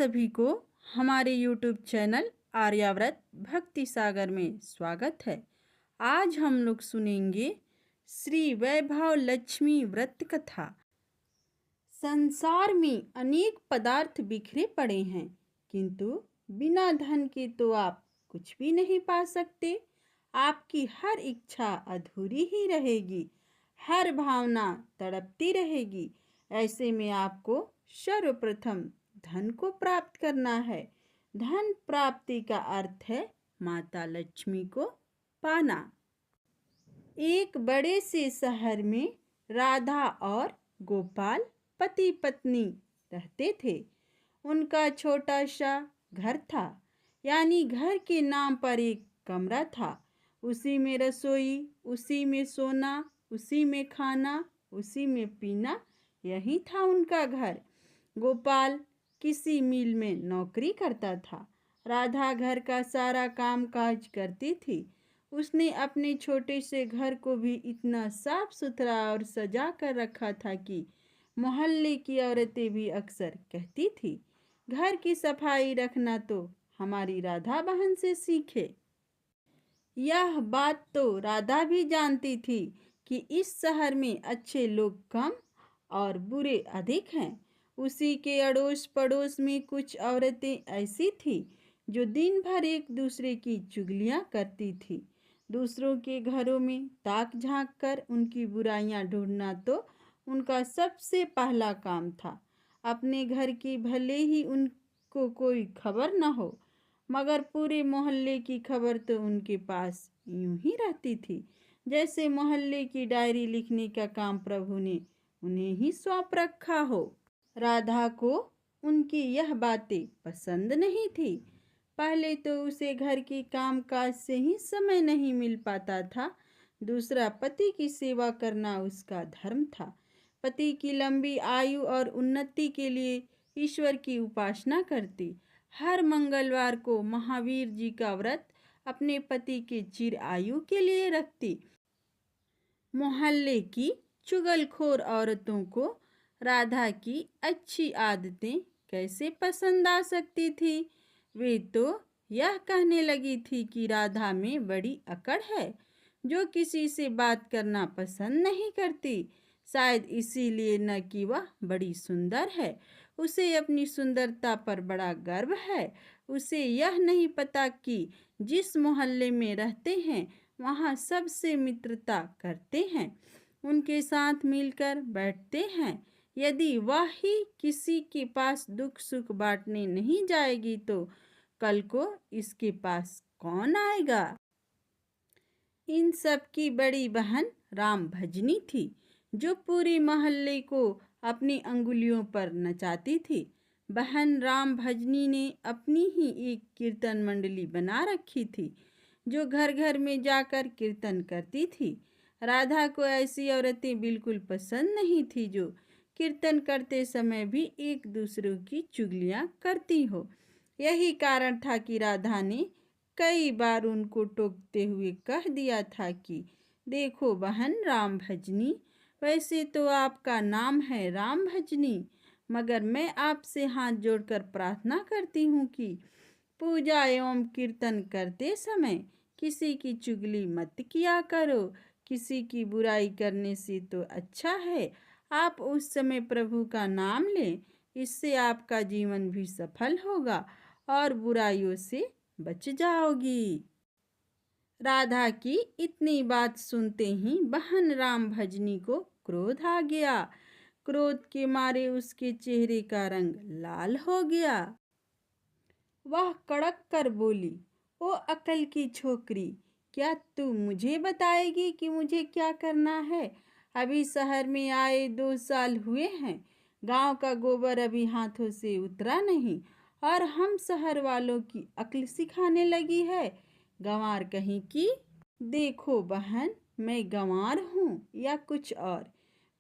सभी को हमारे YouTube चैनल आर्याव्रत भक्ति सागर में स्वागत है। आज हम लोग सुनेंगे श्री वैभव लक्ष्मी व्रत कथा। संसार में अनेक पदार्थ बिखरे पड़े हैं, किंतु बिना धन के तो आप कुछ भी नहीं पा सकते। आपकी हर इच्छा अधूरी ही रहेगी, हर भावना तड़पती रहेगी। ऐसे में आपको सर्वप्रथम धन को प्राप्त करना है। धन प्राप्ति का अर्थ है माता लक्ष्मी को पाना। एक बड़े से शहर में राधा और गोपाल पति पत्नी रहते थे। उनका छोटा सा घर था, यानी घर के नाम पर एक कमरा था। उसी में रसोई, उसी में सोना, उसी में खाना, उसी में पीना, यही था उनका घर। गोपाल किसी मिल में नौकरी करता था। राधा घर का सारा काम काज करती थी। उसने अपने छोटे से घर को भी इतना साफ सुथरा और सजा कर रखा था कि मोहल्ले की औरतें भी अक्सर कहती थी, घर की सफाई रखना तो हमारी राधा बहन से सीखे। यह बात तो राधा भी जानती थी कि इस शहर में अच्छे लोग कम और बुरे अधिक हैं। उसी के अड़ोस पड़ोस में कुछ औरतें ऐसी थीं जो दिन भर एक दूसरे की चुगलियां करती थी। दूसरों के घरों में ताक झांक कर उनकी बुराइयां ढूंढना तो उनका सबसे पहला काम था। अपने घर की भले ही उनको कोई खबर न हो, मगर पूरे मोहल्ले की खबर तो उनके पास यूं ही रहती थी, जैसे मोहल्ले की डायरी लिखने का काम प्रभु ने उन्हें ही सौंप रखा हो। राधा को उनकी यह बातें पसंद नहीं थी। पहले तो उसे घर के काम काज से ही समय नहीं मिल पाता था। दूसरा, पति की सेवा करना उसका धर्म था। पति की लंबी आयु और उन्नति के लिए ईश्वर की उपासना करती। हर मंगलवार को महावीर जी का व्रत अपने पति के चिर आयु के लिए रखती। मोहल्ले की चुगलखोर औरतों को राधा की अच्छी आदतें कैसे पसंद आ सकती थी। वे तो यह कहने लगी थी कि राधा में बड़ी अकड़ है, जो किसी से बात करना पसंद नहीं करती। शायद इसीलिए न कि वह बड़ी सुंदर है, उसे अपनी सुंदरता पर बड़ा गर्व है। उसे यह नहीं पता कि जिस मोहल्ले में रहते हैं वहाँ सबसे मित्रता करते हैं, उनके साथ मिलकर बैठते हैं। यदि वह ही किसी के पास दुख सुख बांटने नहीं जाएगी तो कल को इसके पास कौन आएगा। इन सब की बड़ी बहन राम भजनी थी, जो पूरी मोहल्ले को अपनी अंगुलियों पर नचाती थी। बहन राम भजनी ने अपनी ही एक कीर्तन मंडली बना रखी थी, जो घर घर में जाकर कीर्तन करती थी। राधा को ऐसी औरतें बिल्कुल पसंद नहीं थी जो कीर्तन करते समय भी एक दूसरे की चुगलियां करती हो। यही कारण था कि राधा ने कई बार उनको टोकते हुए कह दिया था कि देखो बहन राम भजनी, वैसे तो आपका नाम है राम भजनी, मगर मैं आपसे हाथ जोड़कर प्रार्थना करती हूँ कि पूजा एवं कीर्तन करते समय किसी की चुगली मत किया करो। किसी की बुराई करने से तो अच्छा है आप उस समय प्रभु का नाम लें। इससे आपका जीवन भी सफल होगा और बुराइयों से बच जाओगी। राधा की इतनी बात सुनते ही बहन राम भजनी को क्रोध आ गया। क्रोध के मारे उसके चेहरे का रंग लाल हो गया। वह कड़क कर बोली, ओ अकल की छोकरी, क्या तू मुझे बताएगी कि मुझे क्या करना है। अभी शहर में आए 2 साल हुए हैं, गांव का गोबर अभी हाथों से उतरा नहीं और हम शहर वालों की अक्ल सिखाने लगी है। गंवार कहीं की। देखो बहन, मैं गंवार हूँ या कुछ और,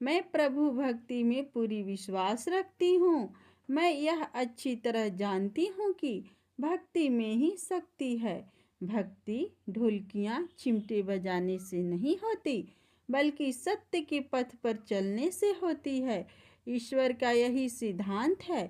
मैं प्रभु भक्ति में पूरी विश्वास रखती हूँ। मैं यह अच्छी तरह जानती हूँ कि भक्ति में ही शक्ति है। भक्ति ढोलकियाँ चिमटे बजाने से नहीं होती, बल्कि सत्य के पथ पर चलने से होती है। ईश्वर का यही सिद्धांत है।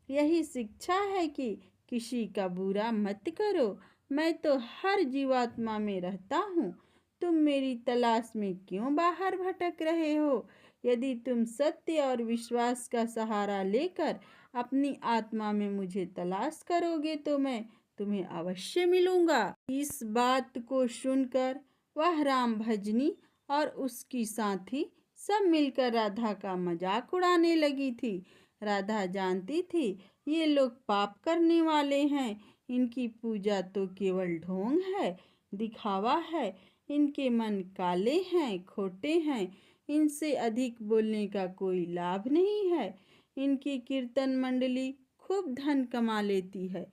यही शिक्षा है कि किसी का बुरा मत करो। मैं तो हर जीवात्मा में रहता हूँ। तुम मेरी तलाश में क्यों बाहर भटक रहे हो? यदि तुम सत्य और विश्वास का सहारा लेकर अपनी आत्मा में मुझे तलाश करोगे तो मैं तुम्हें अवश्य मिलूंगा। इस बात को सुनकर वह राम भजनी और उसकी साथी सब मिलकर राधा का मजाक उड़ाने लगी थी। राधा जानती थी ये लोग पाप करने वाले हैं। इनकी पूजा तो केवल ढोंग है, दिखावा है। इनके मन काले हैं, खोटे हैं। इनसे अधिक बोलने का कोई लाभ नहीं है। इनकी कीर्तन मंडली खूब धन कमा लेती है।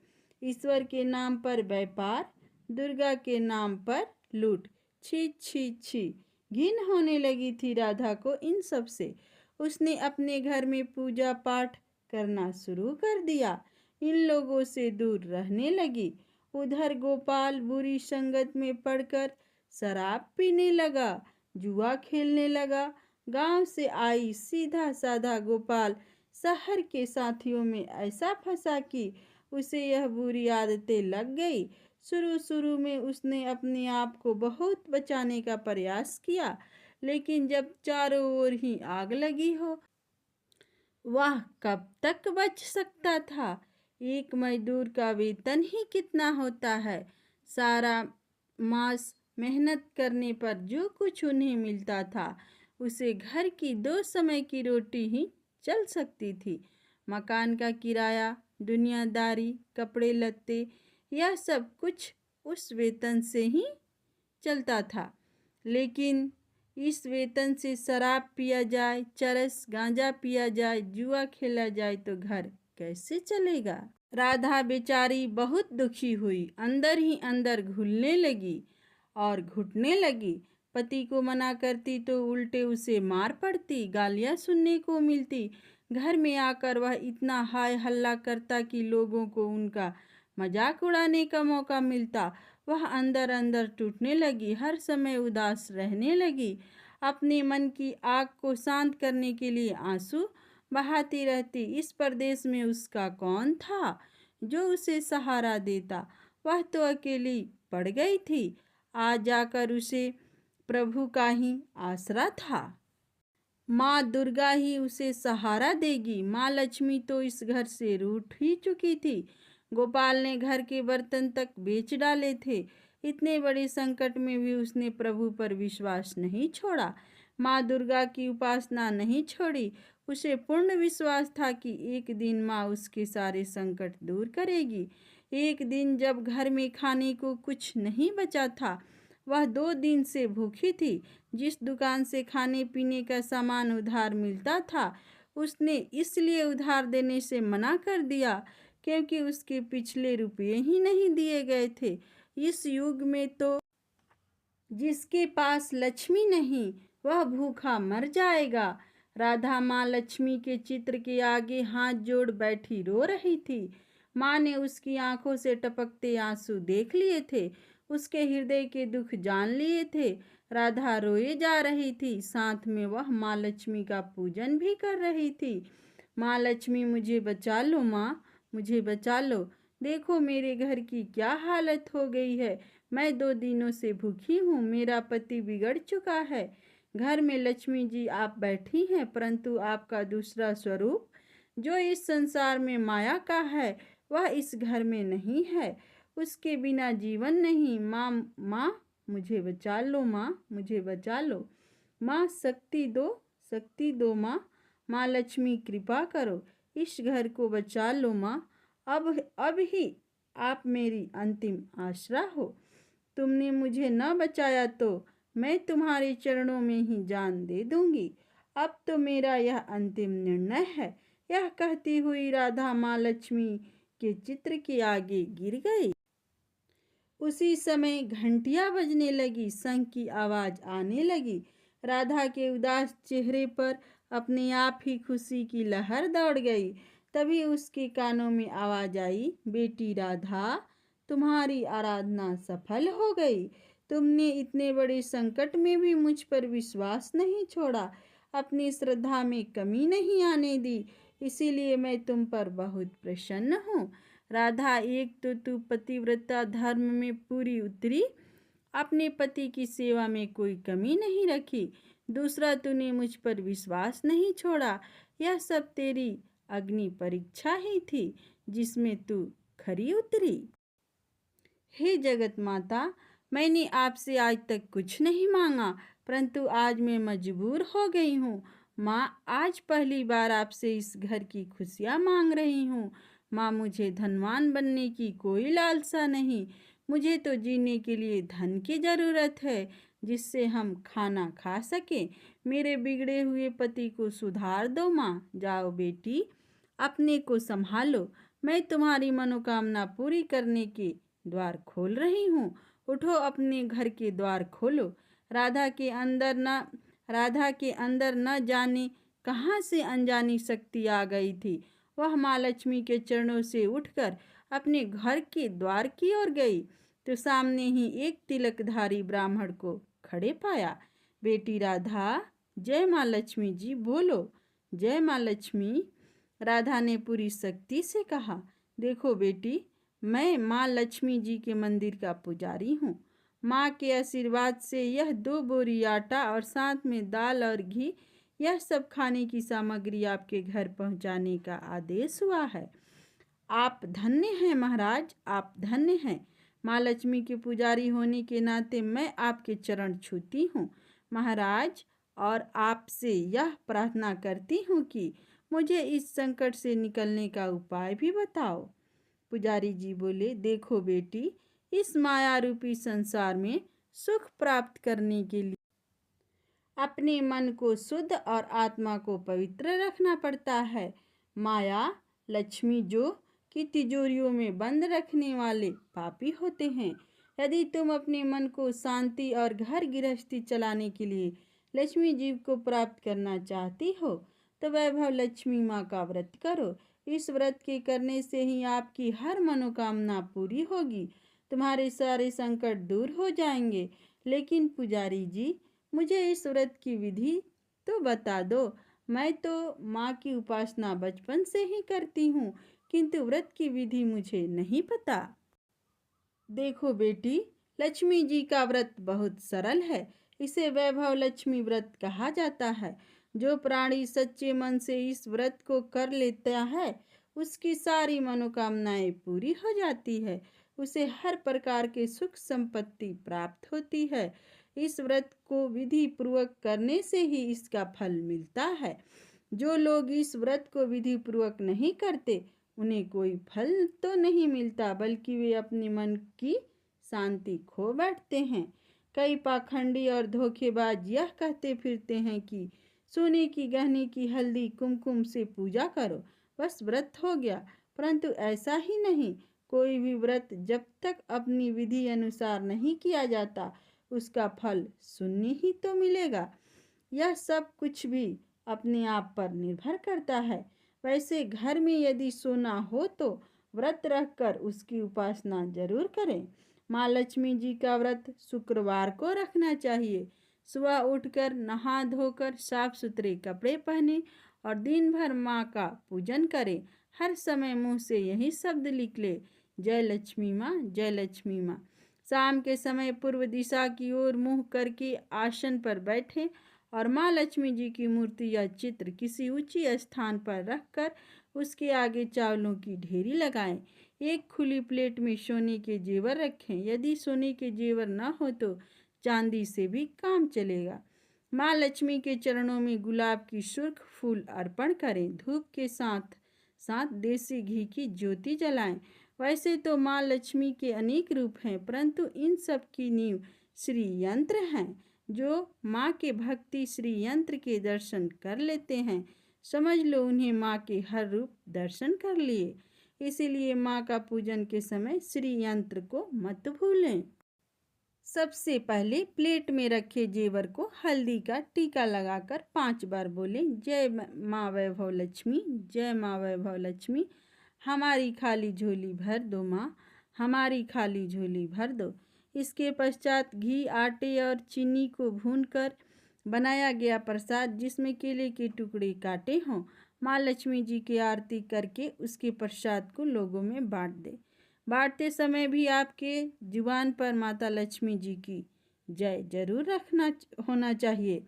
ईश्वर के नाम पर व्यापार, दुर्गा के नाम पर लूट। छी छी छी, घिन होने लगी थी राधा को इन सब से। उसने अपने घर में पूजा पाठ करना शुरू कर दिया। इन लोगों से दूर रहने लगी। उधर गोपाल बुरी संगत में पड़कर शराब पीने लगा, जुआ खेलने लगा। गांव से आई सीधा साधा गोपाल शहर के साथियों में ऐसा फंसा कि उसे यह बुरी आदतें लग गई। शुरू शुरू में उसने अपने आप को बहुत बचाने का प्रयास किया, लेकिन जब चारों ओर ही आग लगी हो, वह कब तक बच सकता था? एक मजदूर का वेतन ही कितना होता है? सारा मास मेहनत करने पर जो कुछ उन्हें मिलता था उसे घर की 2 समय की रोटी ही चल सकती थी। मकान का किराया, दुनियादारी, कपड़े लत्ते, यह सब कुछ उस वेतन से ही चलता था। लेकिन इस वेतन से शराब पिया जाए, चरस गांजा पिया जाए, जुआ खेला जाए तो घर कैसे चलेगा? राधा बेचारी बहुत दुखी हुई, अंदर ही अंदर घुलने लगी और घुटने लगी। पति को मना करती तो उल्टे उसे मार पड़ती, गालियां सुनने को मिलती। घर में आकर वह इतना हाय हल्ला करता कि लोगों को उनका मजाक उड़ाने का मौका मिलता। वह अंदर अंदर टूटने लगी, हर समय उदास रहने लगी। अपने मन की आग को शांत करने के लिए आंसू बहाती रहती। इस परदेश में उसका कौन था जो उसे सहारा देता? वह तो अकेली पड़ गई थी। आज जाकर उसे प्रभु का ही आसरा था। माँ दुर्गा ही उसे सहारा देगी। माँ लक्ष्मी तो इस घर से रूठ ही चुकी थी। गोपाल ने घर के बर्तन तक बेच डाले थे। इतने बड़े संकट में भी उसने प्रभु पर विश्वास नहीं छोड़ा, माँ दुर्गा की उपासना नहीं छोड़ी। उसे पूर्ण विश्वास था कि एक दिन माँ उसके सारे संकट दूर करेगी। एक दिन जब घर में खाने को कुछ नहीं बचा था, वह 2 दिन से भूखी थी। जिस दुकान से खाने पीने का सामान उधार मिलता था, उसने इसलिए उधार देने से मना कर दिया क्योंकि उसके पिछले रुपये ही नहीं दिए गए थे। इस युग में तो जिसके पास लक्ष्मी नहीं वह भूखा मर जाएगा। राधा माँ लक्ष्मी के चित्र के आगे हाथ जोड़ बैठी रो रही थी। माँ ने उसकी आंखों से टपकते आंसू देख लिए थे, उसके हृदय के दुख जान लिए थे। राधा रोए जा रही थी, साथ में वह माँ लक्ष्मी का पूजन भी कर रही थी। माँ लक्ष्मी मुझे बचा लो, माँ मुझे बचा लो। देखो मेरे घर की क्या हालत हो गई है। मैं 2 दिनों से भूखी हूँ, मेरा पति बिगड़ चुका है। घर में लक्ष्मी जी आप बैठी हैं, परंतु आपका दूसरा स्वरूप जो इस संसार में माया का है वह इस घर में नहीं है। उसके बिना जीवन नहीं। माँ माँ मुझे बचा लो, माँ मुझे बचा लो। माँ शक्ति दो माँ। माँ लक्ष्मी कृपा करो, इस घर को बचा लो माँ। अब ही आप मेरी अंतिम आसरा हो। तुमने मुझे न बचाया तो मैं तुम्हारे चरणों में ही जान दे दूंगी। अब तो मेरा यह अंतिम निर्णय है। यह कहती हुई राधा माँ लक्ष्मी के चित्र के आगे गिर गई। उसी समय घंटियां बजने लगी, शंख की आवाज आने लगी। राधा के उदास चेहरे पर अपने आप ही खुशी की लहर दौड़ गई। तभी उसके कानों में आवाज आई, बेटी राधा, तुम्हारी आराधना सफल हो गई। तुमने इतने बड़े संकट में भी मुझ पर विश्वास नहीं छोड़ा, अपनी श्रद्धा में कमी नहीं आने दी। इसीलिए मैं तुम पर बहुत प्रसन्न हूँ। राधा, एक तो तू पतिव्रता धर्म में पूरी उतरी, अपने पति की सेवा में कोई कमी नहीं रखी। दूसरा, तूने मुझ पर विश्वास नहीं छोड़ा। यह सब तेरी अग्नि परीक्षा ही थी जिसमें तू खरी उतरी। हे जगत माता, मैंने आपसे आज तक कुछ नहीं मांगा, परंतु आज मैं मजबूर हो गई हूँ। माँ, आज पहली बार आपसे इस घर की खुशियाँ मांग रही हूँ। माँ, मुझे धनवान बनने की कोई लालसा नहीं। मुझे तो जीने के लिए धन की ज़रूरत है, जिससे हम खाना खा सकें। मेरे बिगड़े हुए पति को सुधार दो माँ। जाओ बेटी, अपने को संभालो। मैं तुम्हारी मनोकामना पूरी करने के द्वार खोल रही हूँ। उठो, अपने घर के द्वार खोलो। राधा के अंदर न जाने कहाँ से अनजानी शक्ति आ गई थी। वह माँ लक्ष्मी के चरणों से उठकर अपने घर के द्वार की ओर गई तो सामने ही एक तिलकधारी ब्राह्मण को खड़े पाया। बेटी राधा, जय माँ लक्ष्मी जी बोलो। जय माँ लक्ष्मी। राधा ने पूरी शक्ति से कहा, देखो बेटी, मैं माँ लक्ष्मी जी के मंदिर का पुजारी हूँ। माँ के आशीर्वाद से यह 2 बोरी आटा और साथ में दाल और घी, यह सब खाने की सामग्री आपके घर पहुँचाने का आदेश हुआ है। आप धन्य हैं महाराज, आप धन्य हैं। माँ लक्ष्मी के पुजारी होने के नाते मैं आपके चरण छूती हूँ महाराज, और आपसे यह प्रार्थना करती हूँ कि मुझे इस संकट से निकलने का उपाय भी बताओ। पुजारी जी बोले, देखो बेटी, इस माया रूपी संसार में सुख प्राप्त करने के लिए अपने मन को शुद्ध और आत्मा को पवित्र रखना पड़ता है। माया लक्ष्मी जो कि तिजोरियों में बंद रखने वाले पापी होते हैं। यदि तुम अपने मन को शांति और घर गृहस्थी चलाने के लिए लक्ष्मी जी को प्राप्त करना चाहती हो तो वैभव लक्ष्मी माँ का व्रत करो। इस व्रत के करने से ही आपकी हर मनोकामना पूरी होगी, तुम्हारे सारे संकट दूर हो जाएंगे। लेकिन पुजारी जी, मुझे इस व्रत की विधि तो बता दो। मैं तो माँ की उपासना बचपन से ही करती हूँ, किंतु व्रत की विधि मुझे नहीं पता। देखो बेटी, लक्ष्मी जी का व्रत बहुत सरल है। इसे वैभव लक्ष्मी व्रत कहा जाता है। जो प्राणी सच्चे मन से इस व्रत को कर लेता है, उसकी सारी मनोकामनाएं पूरी हो जाती है। उसे हर प्रकार के सुख संपत्ति प्राप्त होती है। इस व्रत को विधि पूर्वक करने से ही इसका फल मिलता है। जो लोग इस व्रत को विधि पूर्वक नहीं करते, उन्हें कोई फल तो नहीं मिलता, बल्कि वे अपने मन की शांति खो बैठते हैं। कई पाखंडी और धोखेबाज यह कहते फिरते हैं कि सोने की गहने की हल्दी कुमकुम से पूजा करो, बस व्रत हो गया। परंतु ऐसा ही नहीं। कोई भी व्रत जब तक अपनी विधि अनुसार नहीं किया जाता, उसका फल शून्य ही तो मिलेगा। यह सब कुछ भी अपने आप पर निर्भर करता है। वैसे घर में यदि सोना हो तो व्रत रखकर उसकी उपासना जरूर करें। माँ लक्ष्मी जी का व्रत शुक्रवार को रखना चाहिए। सुबह उठकर नहा धोकर साफ सुथरे कपड़े पहने और दिन भर माँ का पूजन करें। हर समय मुंह से यही शब्द निकले, जय लक्ष्मी माँ, जय लक्ष्मी माँ। शाम के समय पूर्व दिशा की ओर मुंह करके आसन पर बैठें और माँ लक्ष्मी जी की मूर्ति या चित्र किसी ऊंची स्थान पर रखकर उसके आगे चावलों की ढेरी लगाएं। एक खुली प्लेट में सोने के जेवर रखें। यदि सोने के जेवर न हो तो चांदी से भी काम चलेगा। माँ लक्ष्मी के चरणों में गुलाब की सुर्ख फूल अर्पण करें। धूप के साथ साथ देसी घी की ज्योति जलाएं। वैसे तो माँ लक्ष्मी के अनेक रूप हैं, परंतु इन सब की नींव श्री यंत्र हैं। जो माँ के भक्ति श्री यंत्र के दर्शन कर लेते हैं, समझ लो उन्हें माँ के हर रूप दर्शन कर लिए। इसीलिए माँ का पूजन के समय श्री यंत्र को मत भूलें। सबसे पहले प्लेट में रखे जेवर को हल्दी का टीका लगाकर 5 बार बोलें, जय माँ वैभव लक्ष्मी, जय माँ वैभव लक्ष्मी। हमारी खाली झोली भर दो माँ, हमारी खाली झोली भर दो। इसके पश्चात घी, आटे और चीनी को भूनकर बनाया गया प्रसाद, जिसमें केले के टुकड़े काटे हों, माँ लक्ष्मी जी की आरती करके उसके प्रसाद को लोगों में बांट दें। बांटते समय भी आपके जुबान पर माता लक्ष्मी जी की जय जरूर रखना होना चाहिए।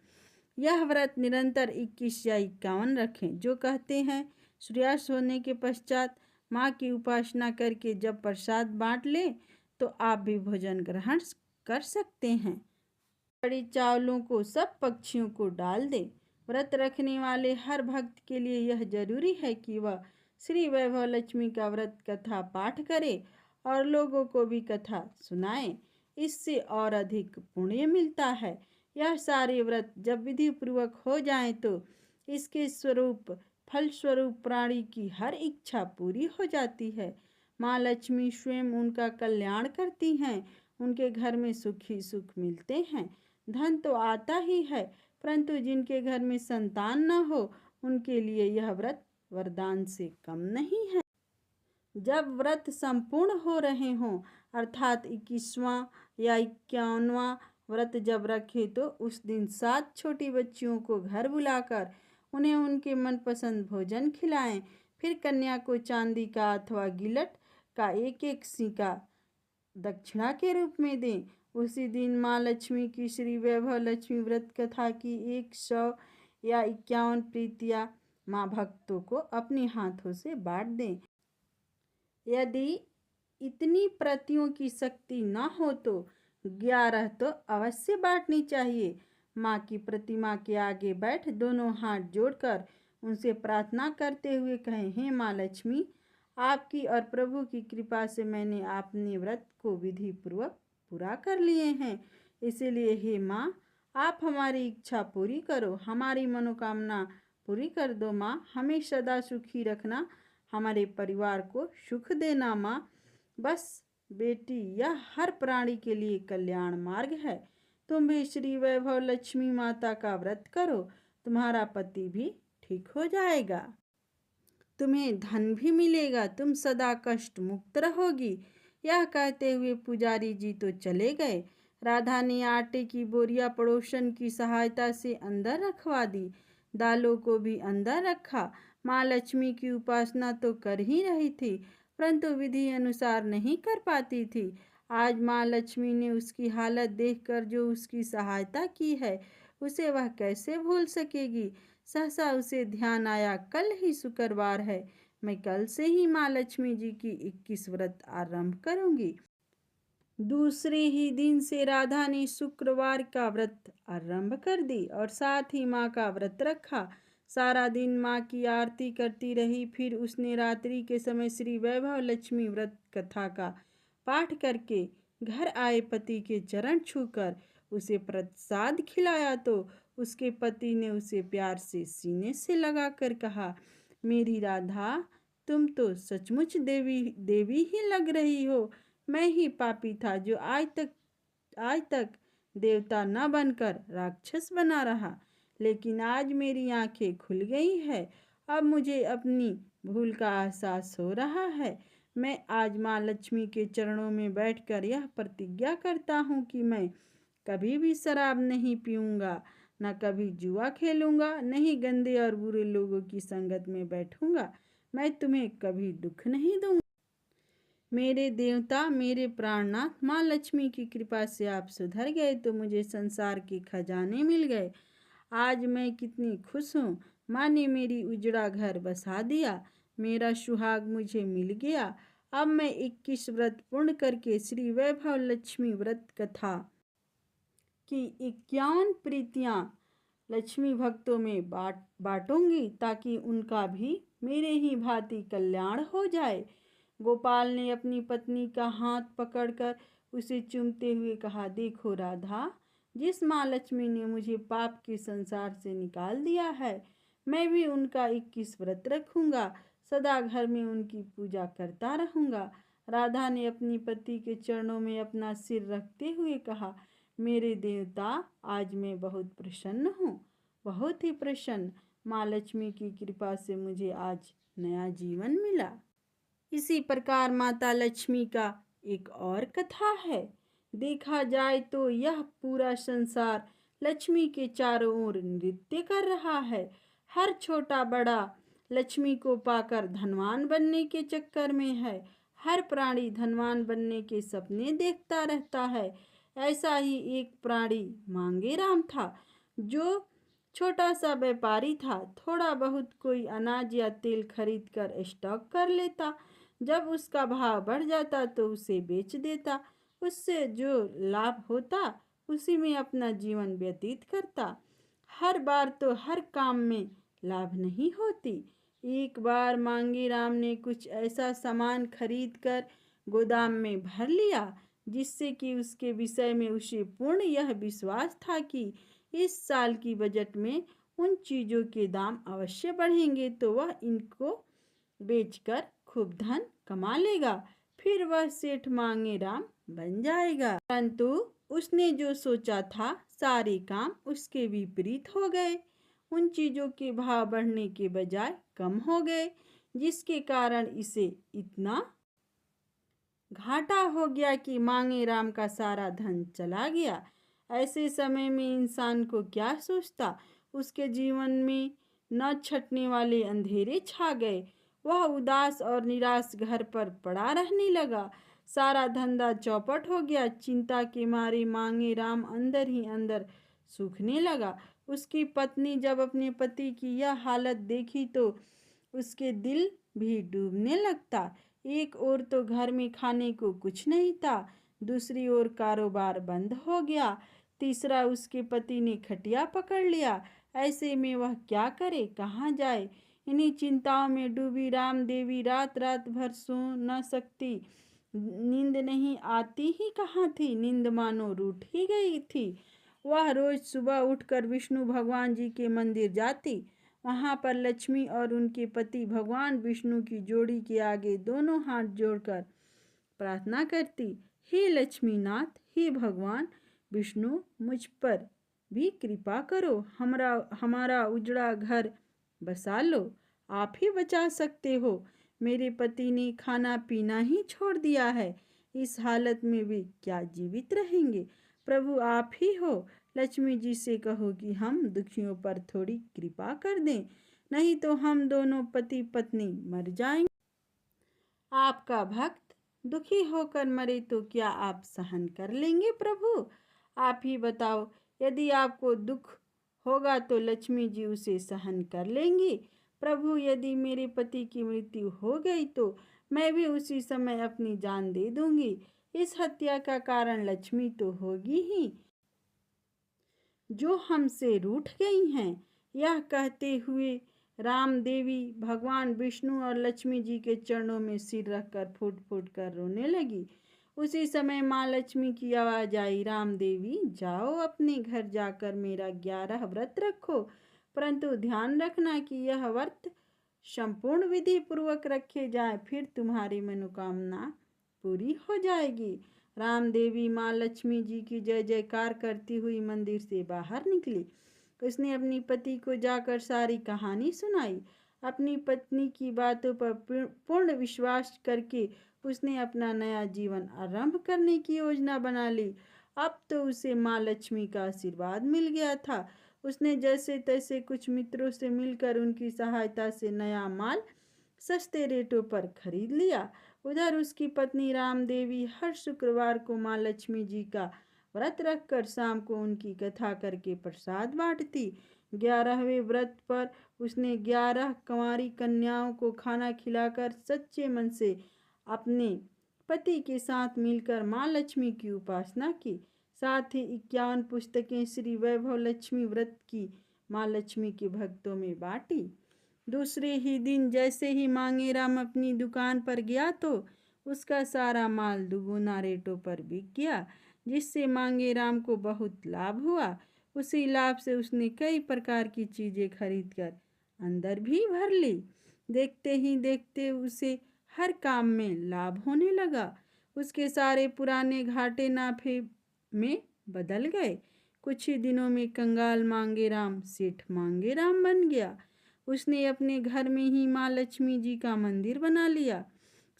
यह व्रत निरंतर 21 या 51 रखें। जो कहते हैं सूर्यास्त होने के पश्चात माँ की उपासना करके जब प्रसाद बांट ले तो आप भी भोजन ग्रहण कर सकते हैं। बड़ी चावलों को सब पक्षियों को डाल दें। व्रत रखने वाले हर भक्त के लिए यह जरूरी है कि वह श्री वैभव लक्ष्मी का व्रत कथा पाठ करे और लोगों को भी कथा सुनाए। इससे और अधिक पुण्य मिलता है। यह सारे व्रत जब विधि पूर्वक हो जाएं तो इसके स्वरूप फल स्वरूप प्राणी की हर इच्छा पूरी हो जाती है। माँ लक्ष्मी स्वयं उनका कल्याण करती हैं। उनके घर में सुख ही सुख मिलते हैं। धन तो आता ही है, परंतु जिनके घर में संतान न हो उनके लिए यह व्रत वरदान से कम नहीं है। जब व्रत संपूर्ण हो रहे हों अर्थात 21वां या 51वां व्रत जब रखे तो उस दिन 7 छोटी बच्चियों को घर बुलाकर उन्हें उनके मनपसंद भोजन खिलाएं। फिर कन्या को चांदी का अथवा गिलट का एक एक सिक्का दक्षिणा के रूप में दें। उसी दिन माँ लक्ष्मी की श्री वैभव लक्ष्मी व्रत कथा की 100 या 51 प्रीतियाँ माँ भक्तों को अपने हाथों से बांट दें। यदि इतनी प्रतियों की शक्ति न हो तो 11 तो अवश्य बांटनी चाहिए। माँ की प्रतिमा के आगे बैठ दोनों हाथ जोड़कर उनसे प्रार्थना करते हुए कहें, हे माँ लक्ष्मी, आपकी और प्रभु की कृपा से मैंने अपने व्रत को विधि पूर्वक पूरा कर लिए हैं। इसीलिए हे माँ, आप हमारी इच्छा पूरी करो, हमारी मनोकामना पूरी कर दो। माँ, हमें सदा सुखी रखना, हमारे परिवार को सुख देना। माँ, बस बेटी यह हर प्राणी के लिए कल्याण मार्ग है। तुम भी श्री वैभव लक्ष्मी माता का व्रत करो, तुम्हारा पति भी ठीक हो जाएगा, तुम्हें धन भी मिलेगा, तुम सदा कष्ट मुक्त रहोगी। यह कहते हुए पुजारी जी तो चले गए। राधा ने आटे की बोरियां पड़ोसन की सहायता से अंदर रखवा दी। दालों को भी अंदर रखा। माँ लक्ष्मी की उपासना तो कर ही रही थी, परंतु विधि अनुसार नहीं कर पाती थी। आज माँ लक्ष्मी ने उसकी हालत देखकर जो उसकी सहायता की है उसे वह कैसे भूल सकेगी। सहसा उसे ध्यान आया, कल ही शुक्रवार है, मैं कल से ही माँ लक्ष्मी जी की 21 व्रत आरंभ करूंगी। दूसरे ही दिन से राधा ने शुक्रवार का व्रत आरंभ कर दी और साथ ही माँ का व्रत रखा। सारा दिन माँ की आरती करती रही। फिर उसने रात्रि के समय श्री वैभव लक्ष्मी व्रत कथा का पाठ करके घर आए पति के चरण छूकर उसे प्रसाद खिलाया तो उसके पति ने उसे प्यार से सीने से लगाकर कहा, मेरी राधा, तुम तो सचमुच देवी देवी ही लग रही हो। मैं ही पापी था जो आज तक देवता न बनकर राक्षस बना रहा, लेकिन आज मेरी आंखें खुल गई है। अब मुझे अपनी भूल का एहसास हो रहा है। मैं आज माँ लक्ष्मी के चरणों में बैठकर यह प्रतिज्ञा करता हूँ कि मैं कभी भी शराब नहीं पीऊँगा, न कभी जुआ खेलूँगा, नहीं गंदे और बुरे लोगों की संगत में बैठूँगा। मैं तुम्हें कभी दुख नहीं दूँगा। मेरे देवता, मेरे प्राणनाथ, माँ लक्ष्मी की कृपा से आप सुधर गए तो मुझे संसार के खजाने मिल गए। आज मैं कितनी खुश हूँ। माँ ने मेरी उजड़ा घर बसा दिया, मेरा सुहाग मुझे मिल गया। अब मैं 21 व्रत पूर्ण करके श्री वैभव लक्ष्मी व्रत कथा की 51 प्रीतियाँ लक्ष्मी भक्तों में बांटूंगी ताकि उनका भी मेरे ही भांति कल्याण हो जाए। गोपाल ने अपनी पत्नी का हाथ पकड़कर उसे चूमते हुए कहा, देखो राधा, जिस माँ लक्ष्मी ने मुझे पाप के संसार से निकाल दिया है, मैं भी उनका 21 व्रत रखूंगा, सदा घर में उनकी पूजा करता रहूंगा। राधा ने अपनी पति के चरणों में अपना सिर रखते हुए कहा, मेरे देवता, आज मैं बहुत प्रसन्न हूँ, बहुत ही प्रसन्न। माँ लक्ष्मी की कृपा से मुझे आज नया जीवन मिला। इसी प्रकार माता लक्ष्मी का एक और कथा है। देखा जाए तो यह पूरा संसार लक्ष्मी के चारों ओर नृत्य कर रहा है। हर छोटा बड़ा लक्ष्मी को पाकर धनवान बनने के चक्कर में है। हर प्राणी धनवान बनने के सपने देखता रहता है। ऐसा ही एक प्राणी मांगेराम था, जो छोटा सा व्यापारी था। थोड़ा बहुत कोई अनाज या तेल खरीद कर स्टॉक कर लेता। जब उसका भाव बढ़ जाता तो उसे बेच देता। उससे जो लाभ होता उसी में अपना जीवन व्यतीत करता। हर बार तो हर काम में लाभ नहीं होती। एक बार मांगेराम ने कुछ ऐसा सामान खरीद कर गोदाम में भर लिया, जिससे कि उसके विषय में उसे पूर्ण यह विश्वास था कि इस साल की बजट में उन चीज़ों के दाम अवश्य बढ़ेंगे, तो वह इनको बेचकर खूब धन कमा लेगा। फिर वह सेठ मांगेराम बन जाएगा। परंतु उसने जो सोचा था सारे काम उसके विपरीत हो गए। उन चीज़ों के भाव बढ़ने के बजाय कम हो गए, जिसके कारण इसे इतना घाटा हो गया कि मांगेराम का सारा धन चला गया। ऐसे समय में इंसान को क्या सोचता। उसके जीवन में न छटने वाले अंधेरे छा गए। वह उदास और निराश घर पर पड़ा रहने लगा। सारा धंधा चौपट हो गया। चिंता के मारे मांगेराम अंदर ही अंदर सूखने लगा। उसकी पत्नी जब अपने पति की यह हालत देखी तो उसके दिल भी डूबने लगता। एक ओर तो घर में खाने को कुछ नहीं था, दूसरी ओर कारोबार बंद हो गया, तीसरा उसके पति ने खटिया पकड़ लिया। ऐसे में वह क्या करे, कहाँ जाए। इन्हीं चिंताओं में डूबी राम देवी रात रात भर सो न सकती। नींद नहीं आती ही कहाँ थी, नींद मानो रूठ ही गई थी। वह रोज सुबह उठकर विष्णु भगवान जी के मंदिर जाती। वहां पर लक्ष्मी और उनके पति भगवान विष्णु की जोड़ी के आगे दोनों हाथ जोड़कर प्रार्थना करती, हे लक्ष्मीनाथ, हे भगवान विष्णु, मुझ पर भी कृपा करो। हमारा उजड़ा घर बसा लो। आप ही बचा सकते हो। मेरे पति ने खाना पीना ही छोड़ दिया है। इस हालत में वे क्या जीवित रहेंगे। प्रभु आप ही हो। लक्ष्मी जी से कहो कि हम दुखियों पर थोड़ी कृपा कर दें, नहीं तो हम दोनों पति पत्नी मर जाएंगे। आपका भक्त दुखी होकर मरे तो क्या आप सहन कर लेंगे प्रभु? आप ही बताओ। यदि आपको दुख होगा तो लक्ष्मी जी उसे सहन कर लेंगी। प्रभु, यदि मेरे पति की मृत्यु हो गई तो मैं भी उसी समय अपनी जान दे दूंगी। इस हत्या का कारण लक्ष्मी तो होगी ही, जो हमसे रूठ गई हैं। यह कहते हुए राम देवी भगवान विष्णु और लक्ष्मी जी के चरणों में सिर रखकर फूट फूट कर रोने लगी। उसी समय माँ लक्ष्मी की आवाज आई, राम देवी जाओ, अपने घर जाकर मेरा 11 व्रत रखो, परंतु ध्यान रखना कि यह व्रत संपूर्ण विधि पूर्वक रखे जाए, फिर तुम्हारी मनोकामना पूरी हो जाएगी। राम देवी माँ लक्ष्मी जी की जय जयकार करती हुई मंदिर से बाहर निकली। उसने अपनी पति को जाकर सारी कहानी सुनाई। अपनी पत्नी की बातों पर पूर्ण विश्वास करके उसने अपना नया जीवन आरंभ करने की योजना बना ली। अब तो उसे माँ लक्ष्मी का आशीर्वाद मिल गया था। उसने जैसे तैसे कुछ मित्रों से मिलकर उनकी सहायता से नया माल सस्ते रेटों पर खरीद लिया। उधर उसकी पत्नी राम देवी हर शुक्रवार को माँ लक्ष्मी जी का व्रत रखकर शाम को उनकी कथा करके प्रसाद बांटती। 11वें व्रत पर उसने 11 कंवारी कन्याओं को खाना खिलाकर सच्चे मन से अपने पति के साथ मिलकर माँ लक्ष्मी की उपासना की। साथ ही 51 पुस्तकें श्री वैभव लक्ष्मी व्रत की माँ लक्ष्मी के भक्तों में बांटी। दूसरे ही दिन जैसे ही मांगेराम अपनी दुकान पर गया तो उसका सारा माल दुगुना रेटों पर बिक गया, जिससे मांगेराम को बहुत लाभ हुआ। उसी लाभ से उसने कई प्रकार की चीज़ें खरीदकर अंदर भी भर ली। देखते ही देखते उसे हर काम में लाभ होने लगा। उसके सारे पुराने घाटे नाफे में बदल गए। कुछ ही दिनों में कंगाल मांगेराम सेठ मांगेराम बन गया। उसने अपने घर में ही माँ लक्ष्मी जी का मंदिर बना लिया।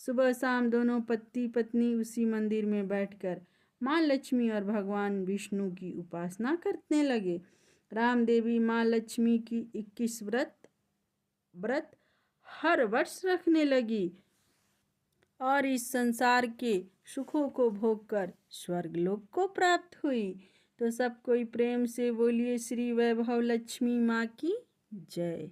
सुबह शाम दोनों पति पत्नी उसी मंदिर में बैठकर माँ लक्ष्मी और भगवान विष्णु की उपासना करने लगे। राम देवी माँ लक्ष्मी की 21 व्रत हर वर्ष रखने लगी और इस संसार के सुखों को भोगकर स्वर्गलोक को प्राप्त हुई। तो सब कोई प्रेम से बोलिए श्री वैभव लक्ष्मी माँ की जय।